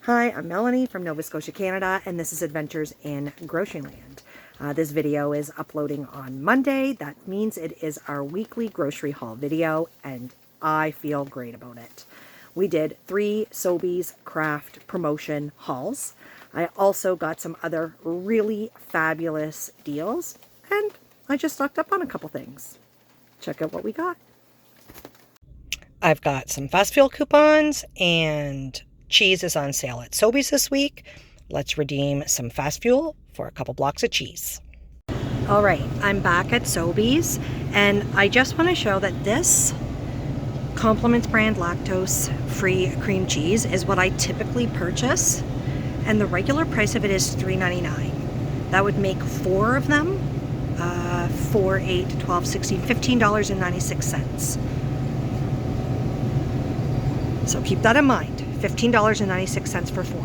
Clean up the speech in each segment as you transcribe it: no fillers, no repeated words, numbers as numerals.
Hi, I'm Melanie from Nova Scotia, Canada, and this is Adventures in Groceryland. This video is uploading on Monday. That means it is our weekly grocery haul video, and I feel great about it. We did 3 Sobeys Kraft promotion hauls. I also got some other really fabulous deals, and I just stocked up on a couple things. Check out what we got. I've got some fast fuel coupons, and cheese is on sale at Sobeys this week. Let's redeem some fast fuel for a couple blocks of cheese. All right, I'm back at Sobeys, and I just want to show that this Compliments brand lactose-free cream cheese is what I typically purchase, and the regular price of it is $3.99. That would make 4 of them, 4, 8, 12, 16, $15.96. So keep that in mind, $15.96 for 4.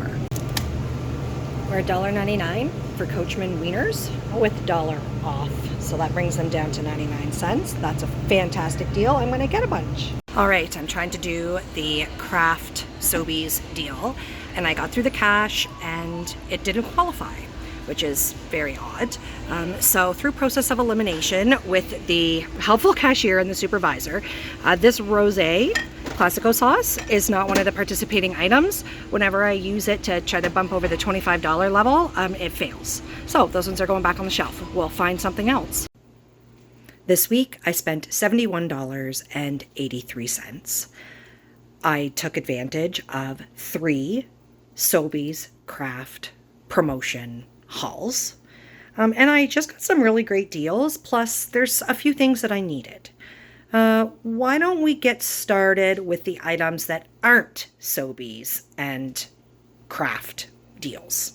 We're $1.99 for Coachman Wieners with $1 off. So that brings them down to 99 cents. That's a fantastic deal. I'm gonna get a bunch. All right, I'm trying to do the Kraft Sobeys deal, and I got through the cash and it didn't qualify, which is very odd. So through process of elimination with the helpful cashier and the supervisor, this rosé Classico sauce is not one of the participating items. Whenever I use it to try to bump over the $25 level, it fails. So those ones are going back on the shelf. We'll find something else. This week I spent $71.83. I took advantage of 3 Sobeys Kraft promotion hauls. And I just got some really great deals, plus there's a few things that I needed. Why don't we get started with the items that aren't Sobeys and Kraft deals?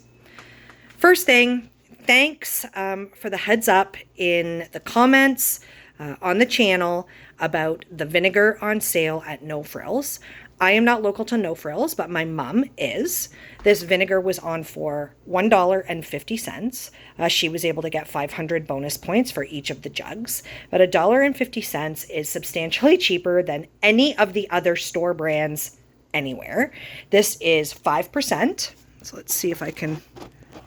First thing, thanks for the heads up in the comments on the channel about the vinegar on sale at No Frills. I am not local to No Frills, but my mom is. This vinegar was on for $1.50. She was able to get 500 bonus points for each of the jugs, but $1.50 is substantially cheaper than any of the other store brands anywhere. This is 5%. So let's see if I can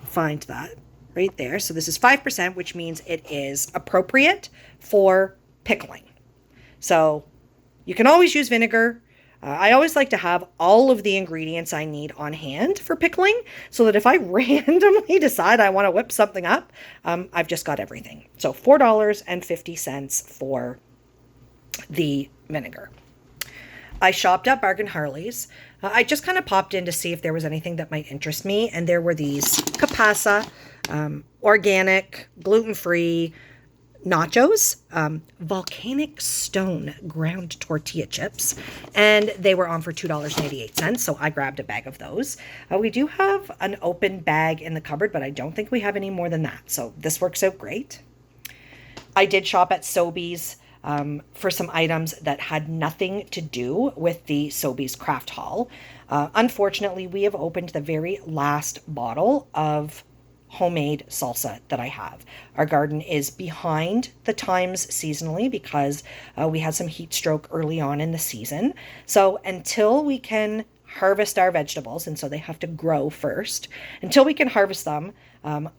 find that right there. So this is 5%, which means it is appropriate for pickling. So you can always use vinegar. I always like to have all of the ingredients I need on hand for pickling so that if I randomly decide I want to whip something up, I've just got everything. So $4.50 for the vinegar. I shopped at Bargain Harley's. I just kind of popped in to see if there was anything that might interest me, and there were these Capasa, organic, gluten-free nachos, volcanic stone ground tortilla chips, and they were on for $2.88, so I grabbed a bag of those. We do have an open bag in the cupboard, but I don't think we have any more than that, so this works out great. I did shop at Sobeys for some items that had nothing to do with the Sobeys Kraft haul. Unfortunately, we have opened the very last bottle of homemade salsa that I have. Our garden is behind the times seasonally because we had some heat stroke early on in the season. So until we can harvest our vegetables, and so they have to grow first, until we can harvest them,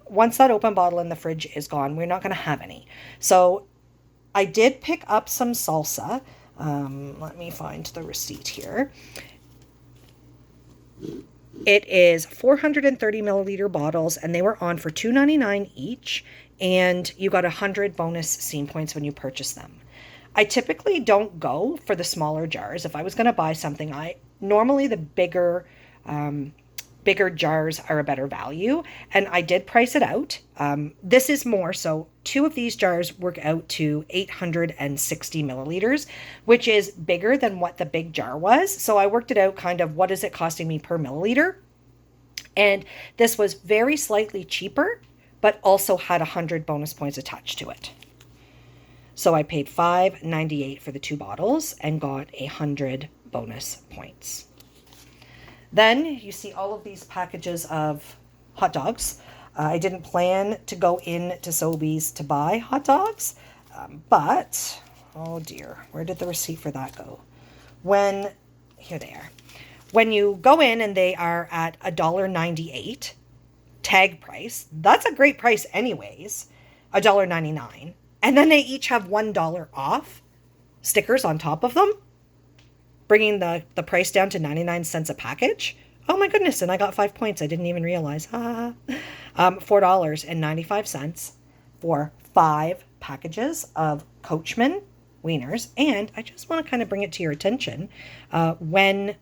once that open bottle in the fridge is gone, we're not going to have any. So I did pick up some salsa. Let me find the receipt here. It is 430 milliliter bottles, and they were on for $2.99 each, and you got 100 bonus scene points when you purchase them. I typically don't go for the smaller jars. If I was going to buy something, normally the bigger jars are a better value, and I did price it out. This is more, so 2 of these jars work out to 860 milliliters, which is bigger than what the big jar was. So I worked it out kind of what is it costing me per milliliter. And this was very slightly cheaper, but also had 100 bonus points attached to it. So I paid $5.98 for the 2 bottles and got 100 bonus points. Then you see all of these packages of hot dogs. I didn't plan to go into Sobeys to buy hot dogs, but, oh dear, where did the receipt for that go? Here they are. when you go in and they are at $1.98 tag price, that's a great price anyways, $1.99. And then they each have $1 off stickers on top of them, bringing the price down to 99 cents a package. Oh my goodness, and I got 5 points. I didn't even realize. $4.95 for 5 packages of Coachman wieners. And I just want to kind of bring it to your attention. When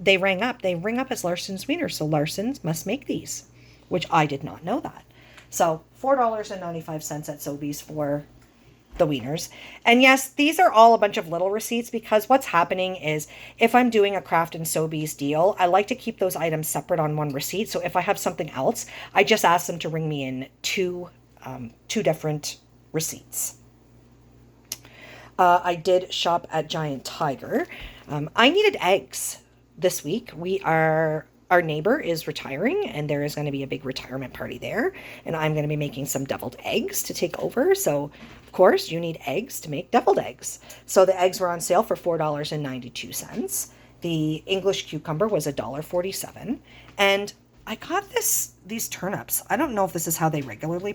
they ring up as Larson's wieners. So Larson's must make these, which I did not know that. So $4.95 at Sobeys for the wieners. And yes, these are all a bunch of little receipts, because what's happening is if I'm doing a Kraft and Sobeys deal, I like to keep those items separate on one receipt. So if I have something else, I just ask them to ring me in two different receipts. I did shop at Giant Tiger. I needed eggs this week. Our neighbor is retiring, and there is going to be a big retirement party there, and I'm going to be making some deviled eggs to take over. So of course you need eggs to make deviled eggs. So the eggs were on sale for $4.92. The English cucumber was $1.47, and I got these turnips. I don't know if this is how they regularly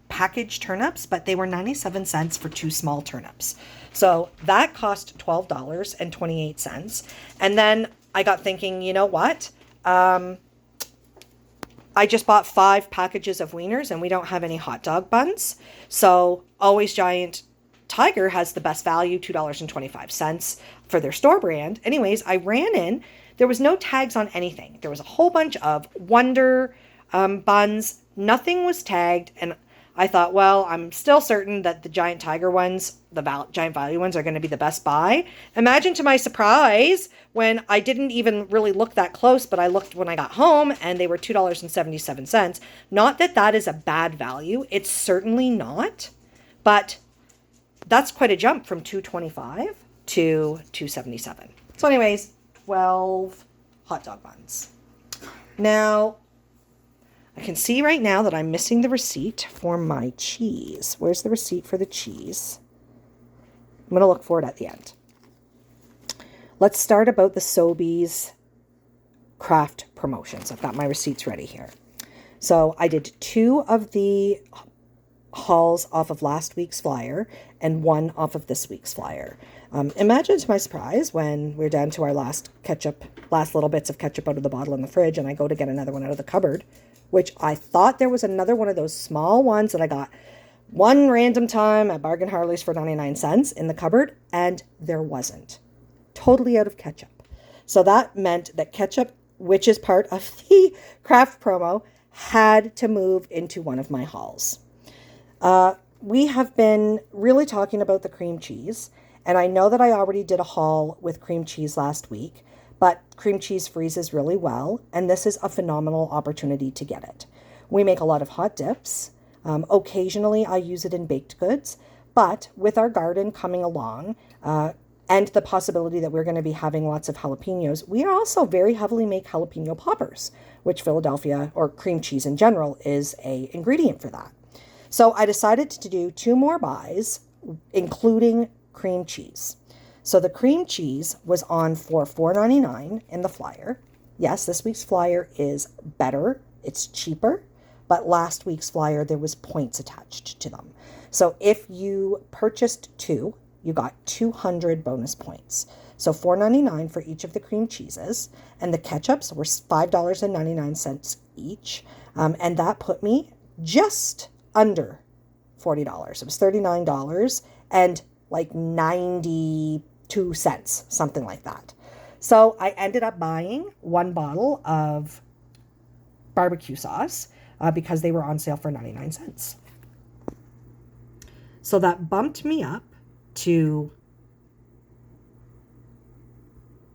package turnips, but they were 97 cents for 2 small turnips. So that cost $12.28. And then I got thinking, you know what? I just bought 5 packages of wieners, and we don't have any hot dog buns. So Always Giant Tiger has the best value, $2.25 for their store brand. Anyways, I ran in. There was no tags on anything. There was a whole bunch of Wonder buns. Nothing was tagged. And I thought, well, I'm still certain that the Giant Tiger ones, the Giant Value ones, are going to be the best buy. Imagine to my surprise when I didn't even really look that close, but I looked when I got home and they were $2.77. Not that that is a bad value. It's certainly not. But that's quite a jump from $2.25 to $2.77. So anyways, 12 hot dog buns. Now, I can see right now that I'm missing the receipt for my cheese. Where's the receipt for the cheese? I'm going to look for it at the end. Let's start about the Sobeys Kraft promotions. I've got my receipts ready here. So I did 2 of the hauls off of last week's flyer and 1 off of this week's flyer. Imagine to my surprise when we're down to our last little bits of ketchup out of the bottle in the fridge, and I go to get another one out of the cupboard, which I thought there was another one of those small ones that I got one random time at Bargain Harley's for 99 cents in the cupboard, and there wasn't. Totally out of ketchup. So that meant that ketchup, which is part of the Kraft promo, had to move into one of my hauls. We have been really talking about the cream cheese, and I know that I already did a haul with cream cheese last week, but cream cheese freezes really well, and this is a phenomenal opportunity to get it. We make a lot of hot dips. Occasionally, I use it in baked goods, but with our garden coming along, and the possibility that we're going to be having lots of jalapenos, we also very heavily make jalapeno poppers, which Philadelphia, or cream cheese in general, is an ingredient for that. So I decided to do 2 more buys, including cream cheese. So the cream cheese was on for $4.99 in the flyer. Yes, this week's flyer is better. It's cheaper. But last week's flyer, there was points attached to them. So if you purchased 2, you got 200 bonus points. So $4.99 for each of the cream cheeses. And the ketchups were $5.99 each. And that put me just under $40. It was $39 and like 92 cents, something like that. So I ended up buying 1 bottle of barbecue sauce because they were on sale for 99 cents. So that bumped me up to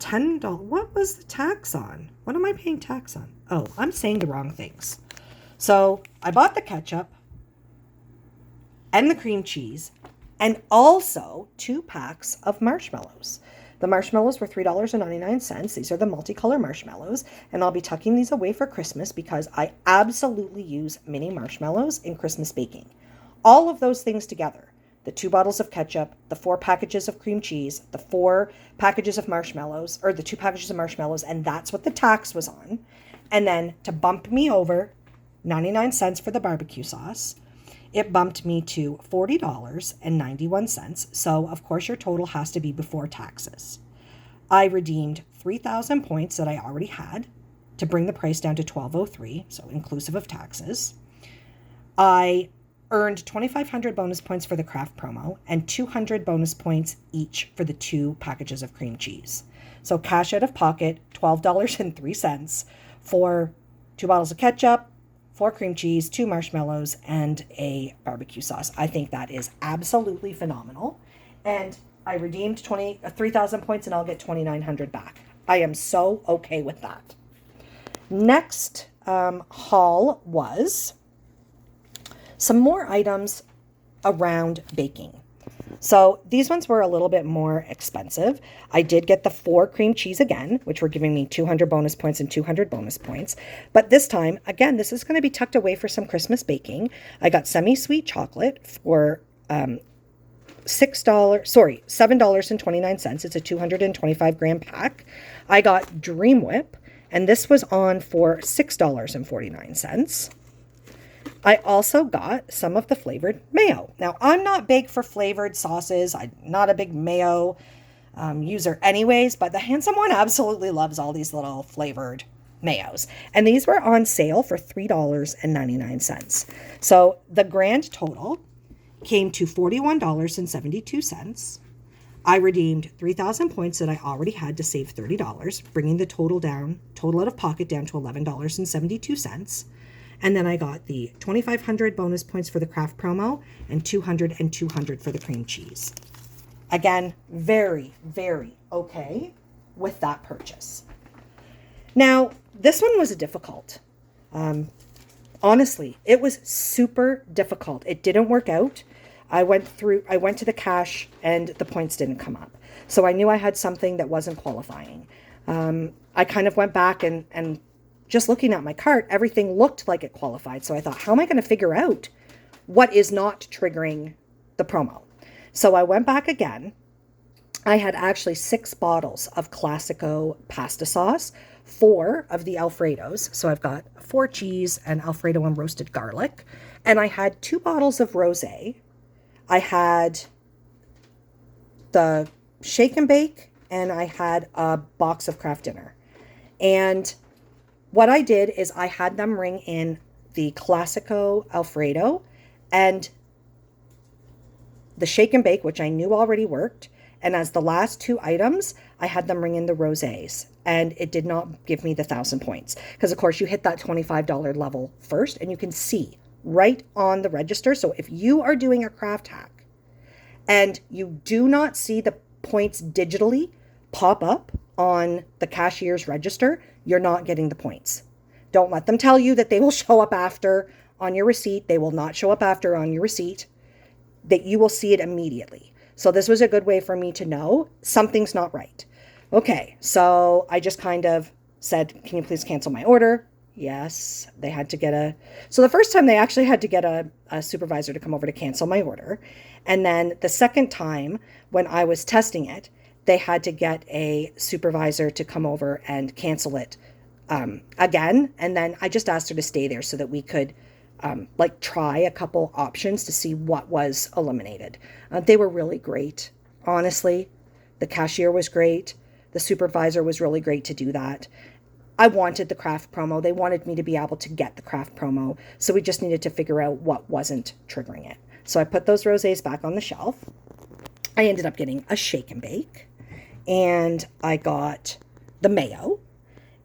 $10. What was the tax on? What am I paying tax on? Oh, I'm saying the wrong things. So I bought the ketchup and the cream cheese, and also 2 packs of marshmallows. The marshmallows were $3.99. These are the multicolor marshmallows, and I'll be tucking these away for Christmas because I absolutely use mini marshmallows in Christmas baking. All of those things together, the 2 bottles of ketchup, the 4 packages of cream cheese, the 4 packages of marshmallows, or the 2 packages of marshmallows, and that's what the tax was on. And then to bump me over 99 cents for the barbecue sauce, it bumped me to $40.91. So, of course, your total has to be before taxes. I redeemed 3,000 points that I already had to bring the price down to $12.03, so inclusive of taxes. I earned 2,500 bonus points for the Kraft promo and 200 bonus points each for the 2 packages of cream cheese. So cash out of pocket, $12.03 for 2 bottles of ketchup, 4 cream cheese, 2 marshmallows, and a barbecue sauce. I think that is absolutely phenomenal. And I redeemed 3,000 points and I'll get 2,900 back. I am so okay with that. Next haul was some more items around baking. So these ones were a little bit more expensive. I did get the 4 cream cheese again, which were giving me 200 bonus points and 200 bonus points. But this time, again, this is going to be tucked away for some Christmas baking. I got semi-sweet chocolate for $7.29. It's a 225 gram pack. I got Dream Whip, and this was on for $6.49. I also got some of the flavored mayo. Now, I'm not big for flavored sauces. I'm not a big mayo user anyways, but the handsome one absolutely loves all these little flavored mayos. And these were on sale for $3.99. So the grand total came to $41.72. I redeemed 3,000 points that I already had to save $30, bringing the total out of pocket down to $11.72. And then I got the 2,500 bonus points for the Kraft promo and 200 and 200 for the cream cheese. Again, very, very okay with that purchase. Now, this one was difficult. Honestly, it was super difficult. It didn't work out. I went to the cash and the points didn't come up. So I knew I had something that wasn't qualifying. I kind of went back and just looking at my cart, everything looked like it qualified. So I thought, how am I going to figure out what is not triggering the promo? So I went back again. I had actually 6 bottles of Classico pasta sauce, 4 of the Alfredos. So I've got 4 cheese and Alfredo and roasted garlic. And I had 2 bottles of rosé. I had the shake and bake, and I had a box of Kraft dinner. And what I did is I had them ring in the Classico Alfredo and the shake and bake, which I knew already worked. And as the last 2 items, I had them ring in the rosés, and it did not give me the 1,000 points. Because of course you hit that $25 level first, and you can see right on the register. So if you are doing a Kraft hack and you do not see the points digitally pop up on the cashier's register, you're not getting the points. Don't let them tell you that they will show up after on your receipt. They will not show up after on your receipt. That you will see it immediately. So this was a good way for me to know something's not right. Okay, so I just kind of said, can you please cancel my order? Yes, they had to get so the first time they actually had to get a supervisor to come over to cancel my order. And then the second time when I was testing it, they had to get a supervisor to come over and cancel it again. And then I just asked her to stay there so that we could try a couple options to see what was eliminated. They were really great. Honestly, the cashier was great. The supervisor was really great to do that. I wanted the Kraft promo. They wanted me to be able to get the Kraft promo. So we just needed to figure out what wasn't triggering it. So I put those rosés back on the shelf. I ended up getting a shake and bake. And I got the mayo.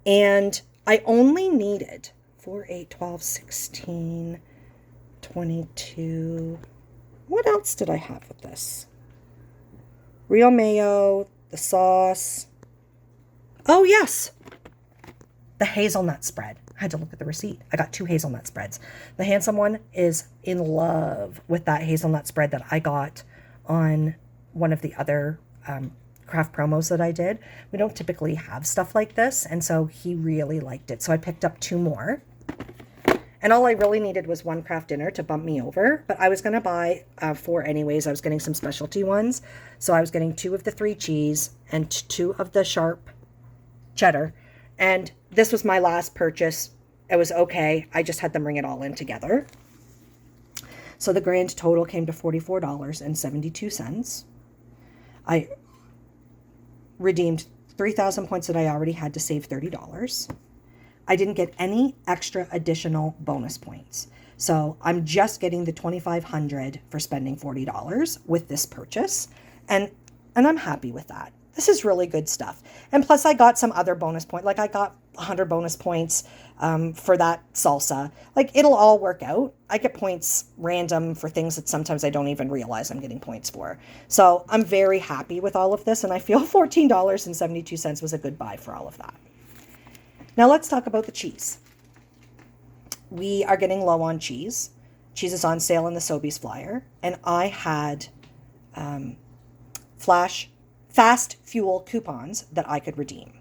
And I only needed 4, 8, 12, 16, 22. What else did I have with this? Real mayo, the sauce. Oh, yes. The hazelnut spread. I had to look at the receipt. I got 2 hazelnut spreads. The handsome one is in love with that hazelnut spread that I got on one of the other Kraft promos that I did. We don't typically have stuff like this, and so he really liked it. So I picked up 2 more. And all I really needed was one Kraft dinner to bump me over. But I was going to buy 4 anyways. I was getting some specialty ones. So I was getting 2 of the 3 cheese and 2 of the sharp cheddar. And this was my last purchase. It was okay. I just had them bring it all in together. So the grand total came to $44.72. I redeemed 3,000 points that I already had to save $30. I didn't get any extra additional bonus points. So I'm just getting the 2,500 for spending $40 with this purchase. And I'm happy with that. This is really good stuff. And plus I got some other bonus points. Like I got 100 bonus points for that salsa. Like it'll all work out. I get points random for things that sometimes I don't even realize I'm getting points for. So I'm very happy with all of this. And I feel $14.72 was a good buy for all of that. Now let's talk about the cheese. We are getting low on cheese. Cheese is on sale in the Sobeys flyer. And I had fast fuel coupons that I could redeem.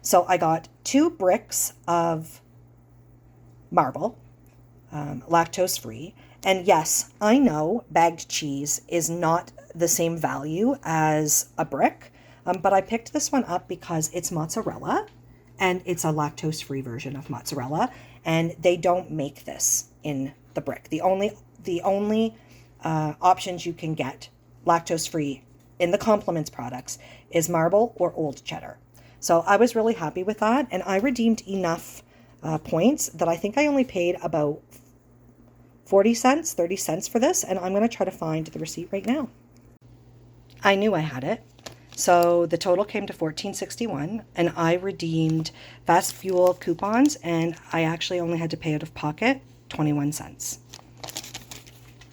So I got 2 bricks of marble, lactose free. And yes, I know bagged cheese is not the same value as a brick, but I picked this one up because it's mozzarella and it's a lactose free version of mozzarella. And they don't make this in the brick. The only options you can get lactose free in the complements products is marble or old cheddar. So I was really happy with that. And I redeemed enough points that I think I only paid about 40 cents, 30 cents for this. And I'm going to try to find the receipt right now. I knew I had it. So the total came to $14.61 and I redeemed fast fuel coupons and I actually only had to pay out of pocket 21 cents.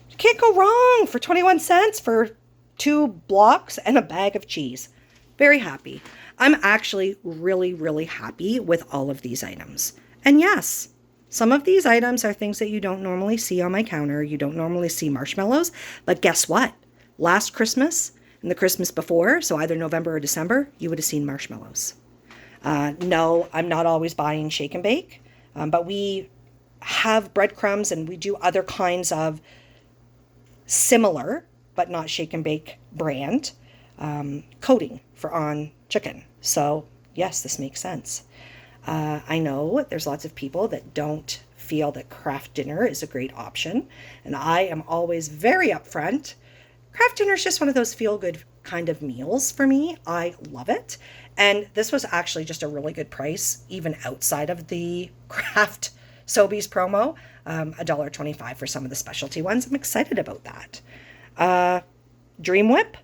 You can't go wrong for 21 cents for 2 blocks and a bag of cheese. Very happy. I'm actually really, really happy with all of these items. And yes, some of these items are things that you don't normally see on my counter. You don't normally see marshmallows. But guess what? Last Christmas and the Christmas before, so either November or December, you would have seen marshmallows. No, I'm not always buying shake and bake, but we have breadcrumbs and we do other kinds of similar but not shake and bake brand coating for on chicken. So yes, this makes sense. I know there's lots of people that don't feel that Kraft dinner is a great option, and I am always very upfront. Kraft dinner is just one of those feel-good kind of meals for me. I love it. And this was actually just a really good price, even outside of the Kraft Sobeys promo. $1.25 for some of the specialty ones. I'm excited about that. Dream Whip.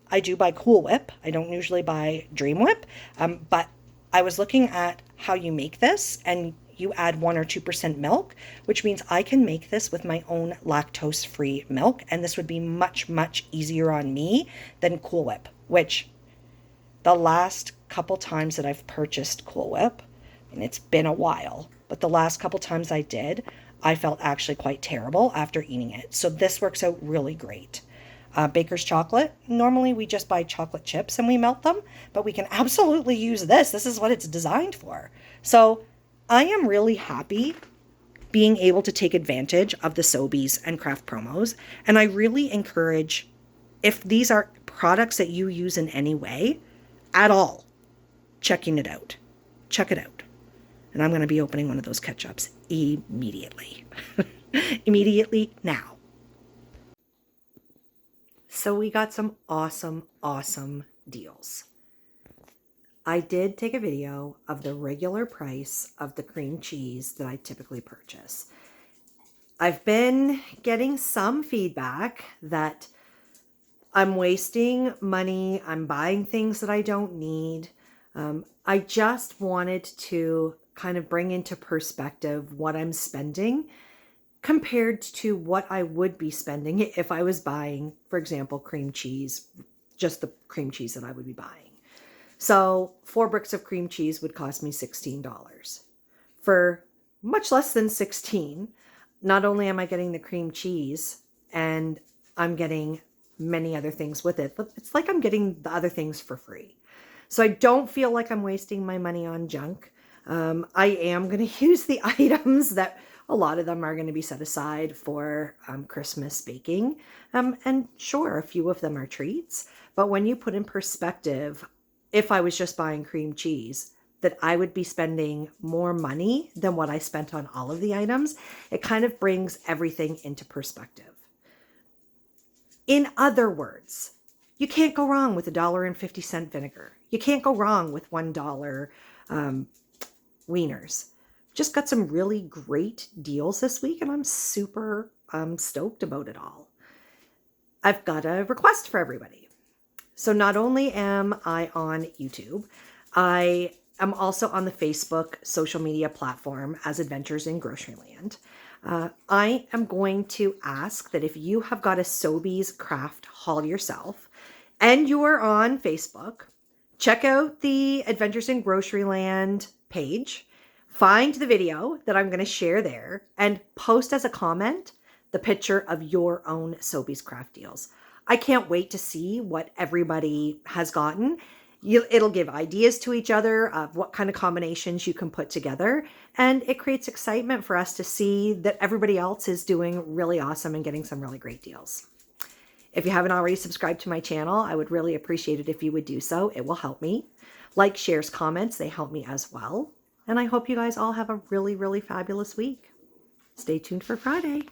I do buy Cool Whip. I don't usually buy Dream Whip. But I was looking at how you make this, and you add 1 or 2% milk, which means I can make this with my own lactose-free milk, and this would be much, much easier on me than Cool Whip, which the last couple times that I've purchased Cool Whip, and it's been a while, but the last couple times I did, I felt actually quite terrible after eating it. So this works out really great. Baker's chocolate. Normally we just buy chocolate chips and we melt them, but we can absolutely use this. This is what it's designed for. So I am really happy being able to take advantage of the Sobeys and Kraft promos. And I really encourage, if these are products that you use in any way at all, checking it out. Check it out. And I'm going to be opening one of those ketchups immediately. Immediately now. So we got some awesome deals. I did take a video of the regular price of the cream cheese that I typically purchase. I've been getting some feedback that I'm wasting money. I'm buying things that I don't need. I just wanted to kind of bring into perspective what I'm spending compared to what I would be spending if I was buying, for example, cream cheese, just the cream cheese that I would be buying. So 4 bricks of cream cheese would cost me $16. For much less than $16, not only am I getting the cream cheese and I'm getting many other things with it, but it's like I'm getting the other things for free. So I don't feel like I'm wasting my money on junk. I am going to use the items that a lot of them are going to be set aside for Christmas baking. And sure, a few of them are treats. But when you put in perspective, if I was just buying cream cheese, that I would be spending more money than what I spent on all of the items, it kind of brings everything into perspective. In other words, you can't go wrong with $1.50 vinegar. You can't go wrong with $1 wieners. Just got some really great deals this week, and I'm super stoked about it all. I've got a request for everybody. So not only am I on YouTube, I am also on the Facebook social media platform as Adventures in Groceryland. I am going to ask that if you have got a Sobeys Kraft haul yourself and you are on Facebook, check out the Adventures in Groceryland page, find the video that I'm going to share there, and post as a comment the picture of your own Sobeys Kraft deals. I can't wait to see what everybody has gotten. It'll give ideas to each other of what kind of combinations you can put together. And it creates excitement for us to see that everybody else is doing really awesome and getting some really great deals. If you haven't already subscribed to my channel, I would really appreciate it if you would do so. It will help me. Like, shares, comments, they help me as well. And I hope you guys all have a really, really fabulous week. Stay tuned for Friday.